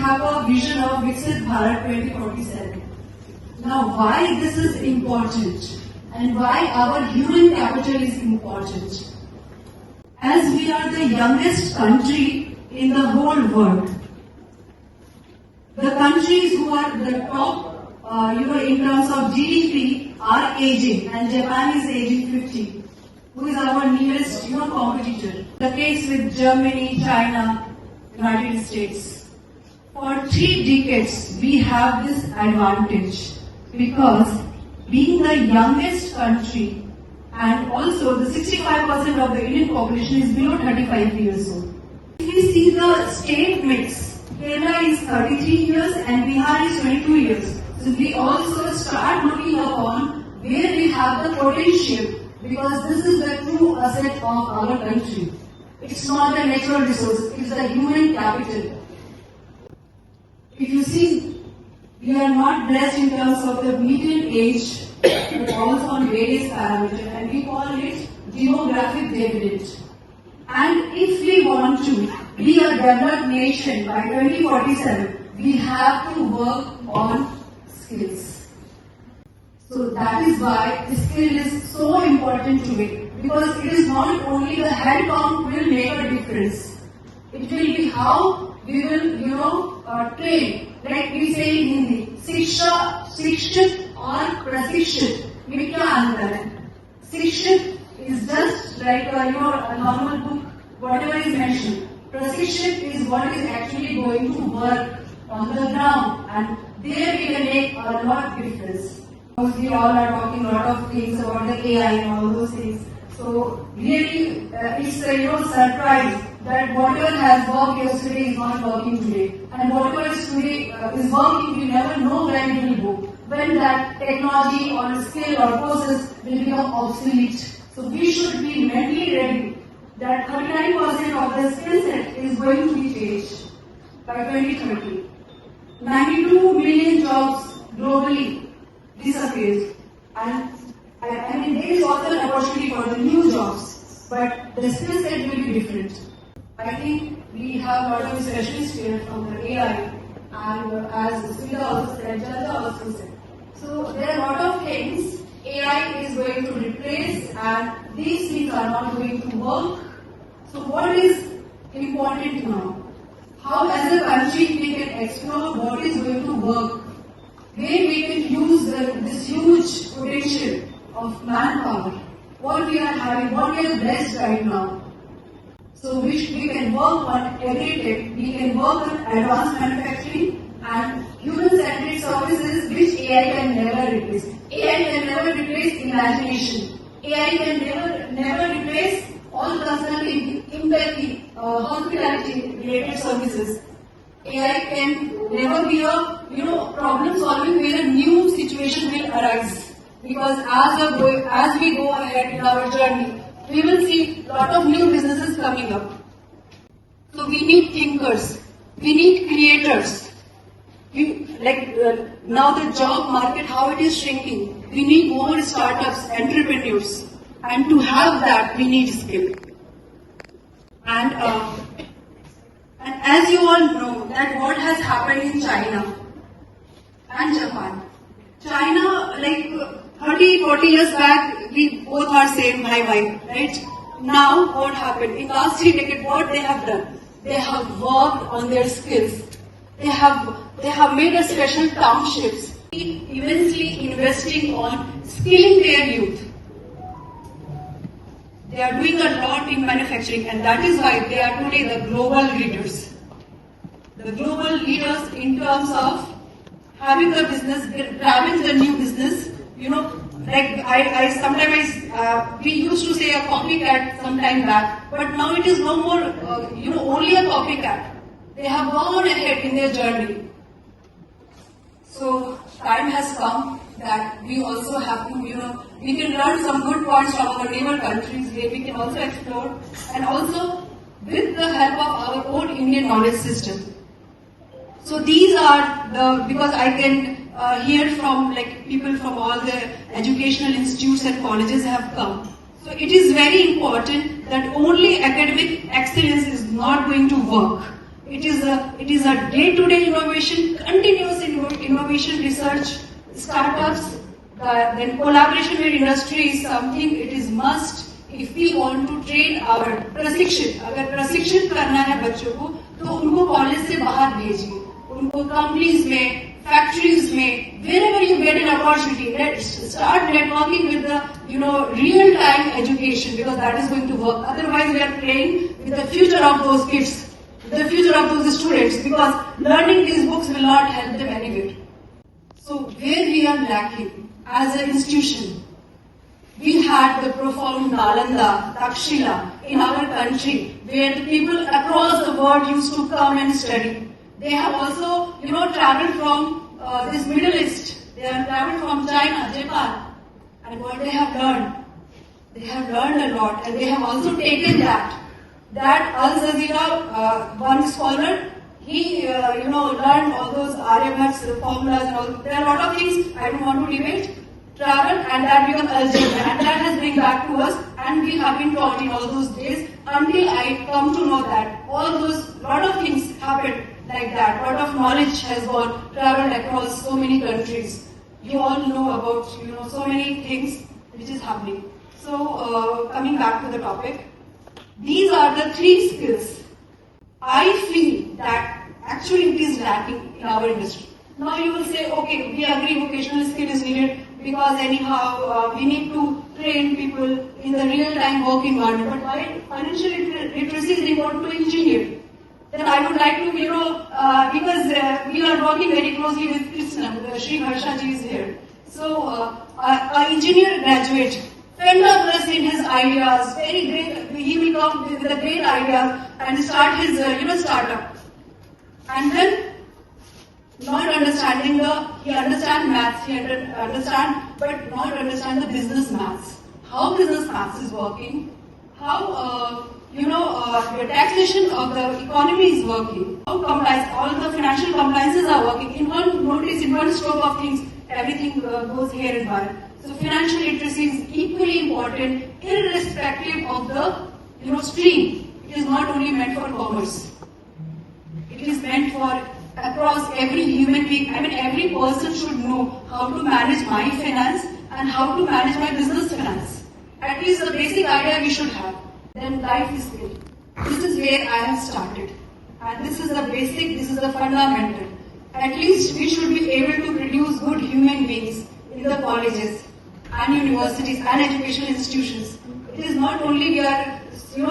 have a vision of Viksit Bharat 2047. Now, why this is important and why our human capital is important? As we are the youngest country in the whole world, the countries who are the top, in terms of GDP are aging, and Japan is aging 50, who is our nearest, competitor. The case with Germany, China, United States. For 3 decades, we have this advantage because being the youngest country, and also the 65% of the Indian population is below 35 years old. If we see the state mix, Kerala is 33 years and Bihar is 22 years. So we also start looking upon where we have the potential, because this is the true asset of our country. It's not the natural resource, it's the human capital. If you see, we are not blessed in terms of the median age, but also on various parameters, and we call it demographic dividend. And if we want to be a developed nation by 2047, we have to work on skills. So that is why the skill is so important to it, because it is not only the head count will make a difference. It will be how we will, train. Like we say in Hindi, Shikshit or Prashikshit. में क्या अंतर है? Shikshit is just like a normal book, whatever is mentioned. Prashikshit is what is actually going to work on the ground, and there we can make a lot of difference. We all are talking a lot of things about the AI and all those things. So really, it's a surprise that whatever has worked yesterday is not working today, and whatever is today is working, we never know when it will go. When that technology or skill or process will become obsolete. So we should be mentally ready that 39% of the skill set is going to be changed by 2030. 92 million jobs globally disappeared, and there is also an opportunity for the new jobs, but the skill set will be different. I think we have a lot of specialists here from the AI, and as Smita also said, Jaja also said. So there are a lot of things AI is going to replace, and these things are not going to work. So what is important now? How as a country we can explore what is going to work, where we can use this huge potential of manpower, what we are having, what we are blessed right now. So which we can work on every day. We can work on advanced manufacturing and human-centered services which AI can never replace. AI can never replace imagination. AI can never replace all personal empathy, hospitality related services. AI can never be a problem solving where a new situation will arise. Because as we go ahead in our journey, we will see a lot of new businesses coming up. So we need thinkers, we need creators. Now the job market, how it is shrinking, we need more startups, entrepreneurs, and to have that we need skill. And as you all know that what has happened in China and Japan. China, 30, 40 years back, we both are same bhai, right? Now, what happened? In last 3 decades, what they have done? They have worked on their skills. They have made a special townships, immensely investing on skilling their youth. They are doing a lot in manufacturing, and that is why they are today the global leaders. The global leaders in terms of having the business, grabbing the new business. I sometimes we used to say a copycat some time back, but now it is no more only a copycat. They have gone ahead in their journey. So time has come that we also have to we can learn some good points from our neighbor countries where we can also explore, and also with the help of our own Indian knowledge system. So these are because I can hear from people from all the educational institutes and colleges have come. So it is very important that only academic excellence is not going to work. It is a day-to-day innovation, continuous innovation, research, startups, then collaboration with industry is something it is must if we want to train our प्रशिक्षित. अगर प्रशिक्षित करना है बच्चों को तो उनको college से बाहर भेजिए, उनको कंपनीज में, factories में, wherever you get an opportunity, let's start networking with the real-time education, because that is going to work. Otherwise, we are playing with the future of those kids, the future of those students, because learning these books will not help them anywhere. So where we are lacking as an institution, we had the profound Nalanda, Takshila in our country, where the people across the world used to come and study. They have also, traveled from this Middle East. They have traveled from China, Japan, and what they have learned a lot, and they have also taken that. That Al Jazeera, one scholar, he learned all those Aryabhat's formulas and all. There are a lot of things I don't want to debate. Travel, and that became algebra, and that has been back to us, and we have been taught in all those days until I come to know that all those lot of things happened like that. Lot of knowledge has gone traveled across so many countries. You all know about so many things which is happening. So coming back to the topic, these are the 3 skills I feel that actually it is lacking in our industry. Now you will say, okay, we agree vocational skill is needed because anyhow we need to train people in the real-time work environment. But why financial literacy is important to engineer? Then I would like to, because we are working very closely with Krishna, Sri Harsha ji is here. So an engineer graduate, fender in his ideas, very great. He will come with a great idea and start his startup, and then not understanding he understand maths, he understand, but not understand the business maths. How business maths is working, how the taxation of the economy is working, how all the financial compliances are working. In one notice, in one stroke of things, everything goes here and there. So financial literacy is equally important, irrespective of the stream. It is not only meant for commerce. It is meant for across every human being. I mean, every person should know how to manage my finance and how to manage my business finance. At least the basic idea we should have. Then life skill. This is where I have started. And this is the basic, this is the fundamental. At least we should be able to produce good human beings in the colleges and universities and educational institutions. It is not only we are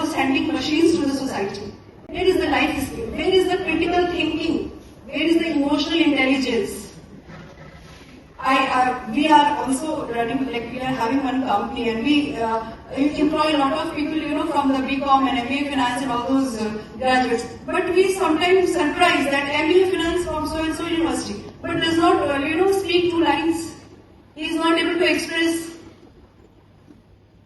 sending machines to the society. Where is the life skill? Where is the critical thinking? Where is the emotional intelligence? We are also running, we are having one company, and we employ a lot of people, from the BCom and MBA Finance and all those graduates. But we sometimes surprise that MBA Finance from so and so university, but does not, speak 2 lines. He is not able to express.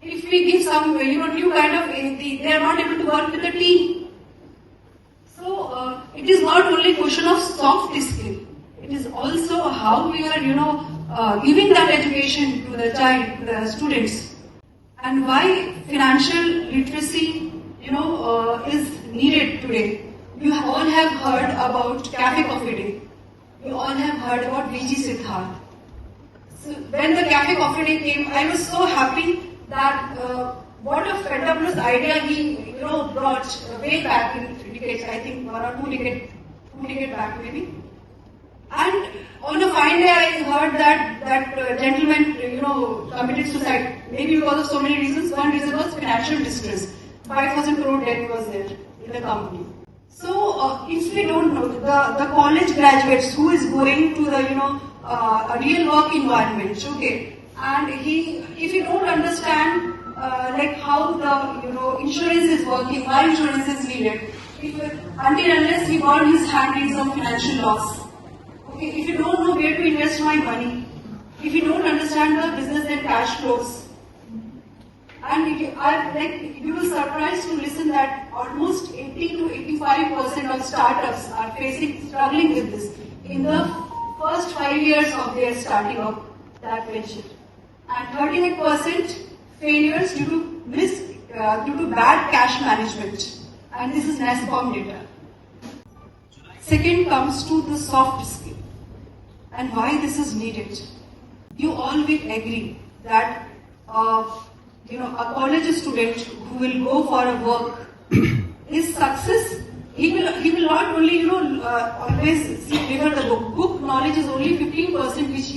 If we give some, new kind of, they are not able to work with the team. So it is not only question of soft skill. It is also how we are, giving that education to the child, to the students, and why financial literacy, is needed today. You all have heard about Cafe Coffee Day. You all have heard about VG Siddharth. So when the Cafe Coffee Day came, I was so happy that what a fabulous idea he, brought way back in decades. I think 1 or 2 decades back maybe. And on a fine day, I heard that gentleman, committed suicide. Maybe because of so many reasons. One reason was financial distress. 5,000 crore debt was there in the company. So, if we don't know the college graduates who is going to the a real work environment, okay, and if you don't understand how the insurance is working, why insurance is needed, until unless he burned his hand in some financial loss. Okay, if you don't know where to invest my money, if you don't understand the business and cash flows, and you will surprised to listen that almost 80 to 85% of startups are struggling with this in the first 5 years of their starting of that venture, and 38% failures due to bad cash management, and this is NASCOM data. Second comes to the soft skill and why this is needed. You all will agree that a college student who will go for a work, his success, he will not only always refer the book. Book knowledge is only 15% which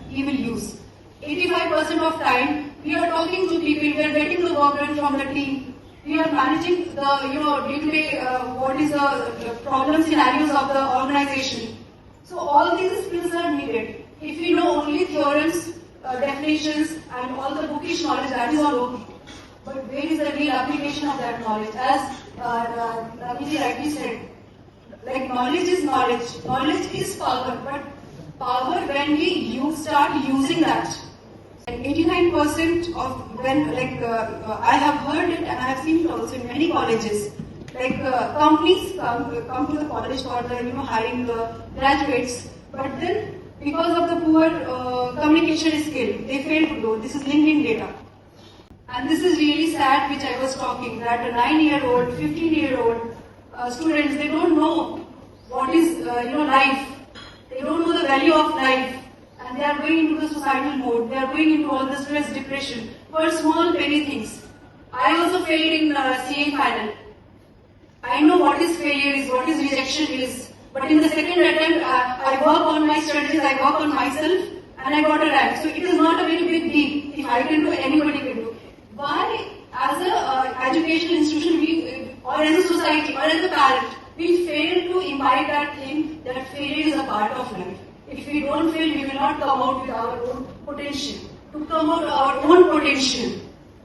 he will use. 85% of time we are talking to people, we are getting the work done from the team. We are managing the day-to-day what is the problem scenarios of the organization. So all these skills are needed. If we know only theorems, definitions and all the bookish knowledge, that is all okay. But where is the real application of that knowledge? As Raviji rightly said, like knowledge is knowledge. Knowledge is power, but power when we start using that. 89% of when I have heard it and I have seen it also in many colleges. Companies come to the college for the hiring the graduates, but then because of the poor communication skill, they fail to do. This is LinkedIn data. And this is really sad, which I was talking, that a 9-year-old, 15-year-old students, they don't know what is life. They don't know the value of life. And they are going into the suicidal mode. They are going into all the stress, depression for small penny things. I also failed in CA final. I know what is failure is, what is rejection is. But in the second attempt, I work on my strategies, I work on myself, and I got a rank. So it is not a very big deal. If I can do, anybody can do. Why, as an educational institution, or as a society, or as a parent, we fail to imbibe that thing that failure is a part of life. If we don't fail, we will not come out with our own potential. To come out with our own potential,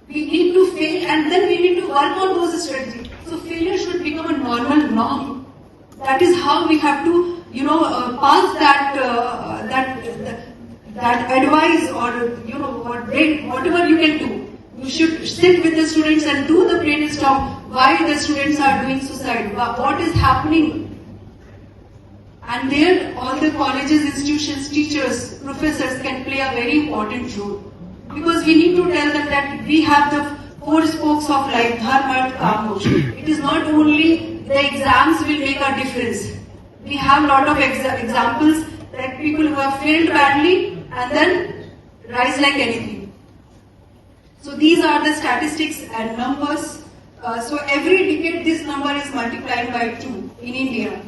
we need to fail and then we need to work on those strategies. So failure should become a normal norm. That is how we have to, pass that advice or whatever you can do. You should sit with the students and do the brainstorm why the students are doing suicide, what is happening. And there, all the colleges, institutions, teachers, professors can play a very important role. Because we need to tell them that we have the 4 spokes of life, dharma, arth, kam, moksha. It is not only the exams will make a difference. We have a lot of examples like people who have failed badly and then rise like anything. So these are the statistics and numbers. So every decade this number is multiplying by 2 in India.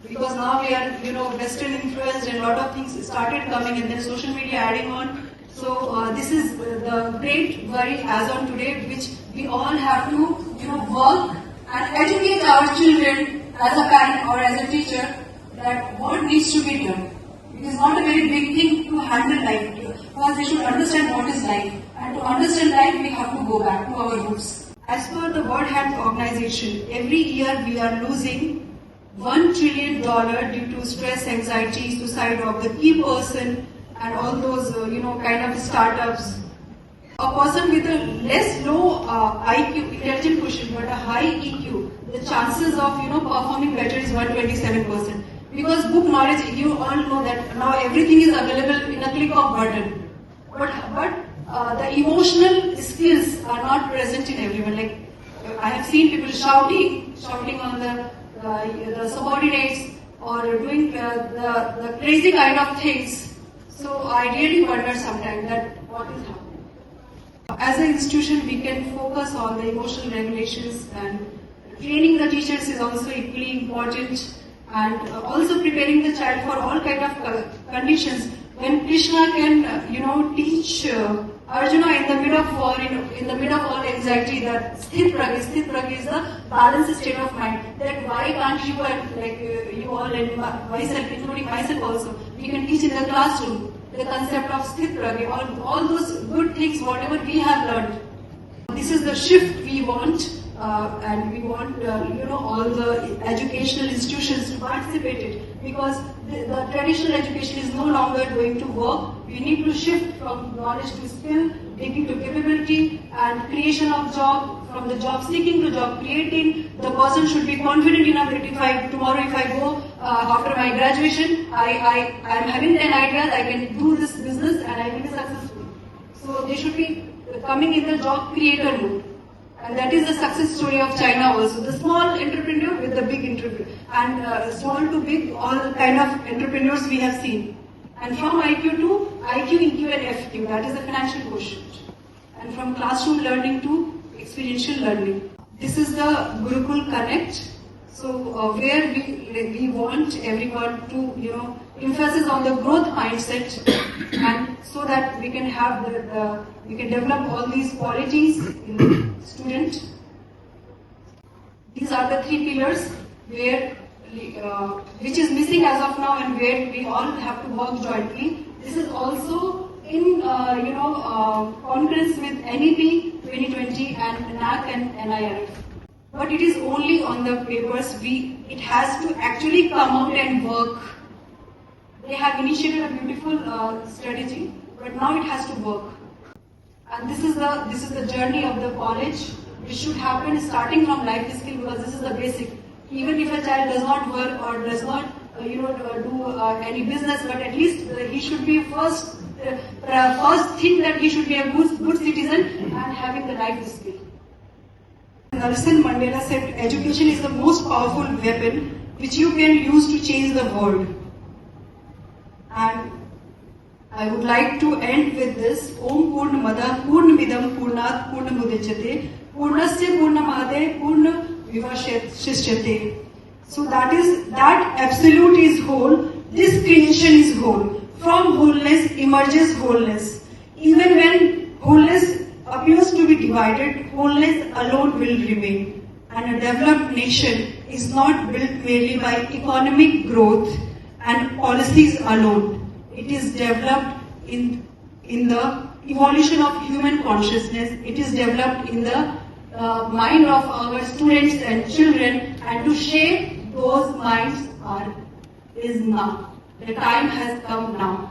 Because now we are, Western influenced and a lot of things started coming and then social media adding on. So this is the great worry as on today, which we all have to, work and educate our children as a parent or as a teacher that what needs to be done. It is not a very big thing to handle life, because they should understand what is life. And to understand life, we have to go back to our roots. As per the World Health Organization, every year we are losing $1 trillion due to stress, anxiety, suicide of the key person and all those, kind of startups. A person with a low IQ, intelligent quotient, but a high EQ, the chances of, performing better is 127%. Because book knowledge, you all know that now everything is available in a click of button. But the emotional skills are not present in everyone. Like, I have seen people shouting on the subordinates or doing the crazy kind of things. So I really wonder sometimes that what is happening. As an institution, we can focus on the emotional regulations, and training the teachers is also equally important, and also preparing the child for all kind of conditions. When Krishna can, teach Arjuna in the middle of war, in the middle of all anxiety, that sthit pragya is the balanced state of mind. That why can't you and you all and myself, including myself also, we can teach in the classroom the concept of sthit pragya, all those good things, whatever we have learned. This is the shift we want, and we want all the educational institutions to participate in it, because the traditional education is no longer going to work. We need to shift from knowledge to skill, taking to capability and creation of job, from the job seeking to job creating. The person should be confident enough that if I go after my graduation, I am having 10 ideas, I can do this business and I will be successful. So they should be coming in the job creator mode. And that is the success story of China also. The small entrepreneur with the big entrepreneur. And small to big, all kind of entrepreneurs we have seen. And from IQ to IQ, EQ and FQ, that is the financial quotient. And from classroom learning to experiential learning. This is the Gurukul Connect. So where we want everyone to, emphasis on the growth mindset, and so that we can have we can develop all these qualities in the student. These are the 3 pillars where which is missing as of now, and where we all have to work jointly. This is also in concurrence with NEP 2020 and NAC and NIRF. But it is only on the papers. It has to actually come out and work. They have initiated a beautiful strategy, but now it has to work. And this is the journey of the college, which should happen starting from life skill, because this is the basic. Even if a child does not work or does not do any business, but at least he should be first thing that he should be a good citizen and having the life skill. Nelson Mandela said, education is the most powerful weapon which you can use to change the world. And I would like to end with this: Om Purnamada Purnamidam Purnat Purnamudachyate Purnasya Purnamade Purnamivashishyate. So that absolute is whole. This creation is whole. From wholeness emerges wholeness. Even when wholeness appears to be divided, wholeness alone will remain. And a developed nation is not built merely by economic growth and policies alone. It is developed in the evolution of human consciousness. It is developed in the mind of our students and children, and to shape those minds is now. The time has come now.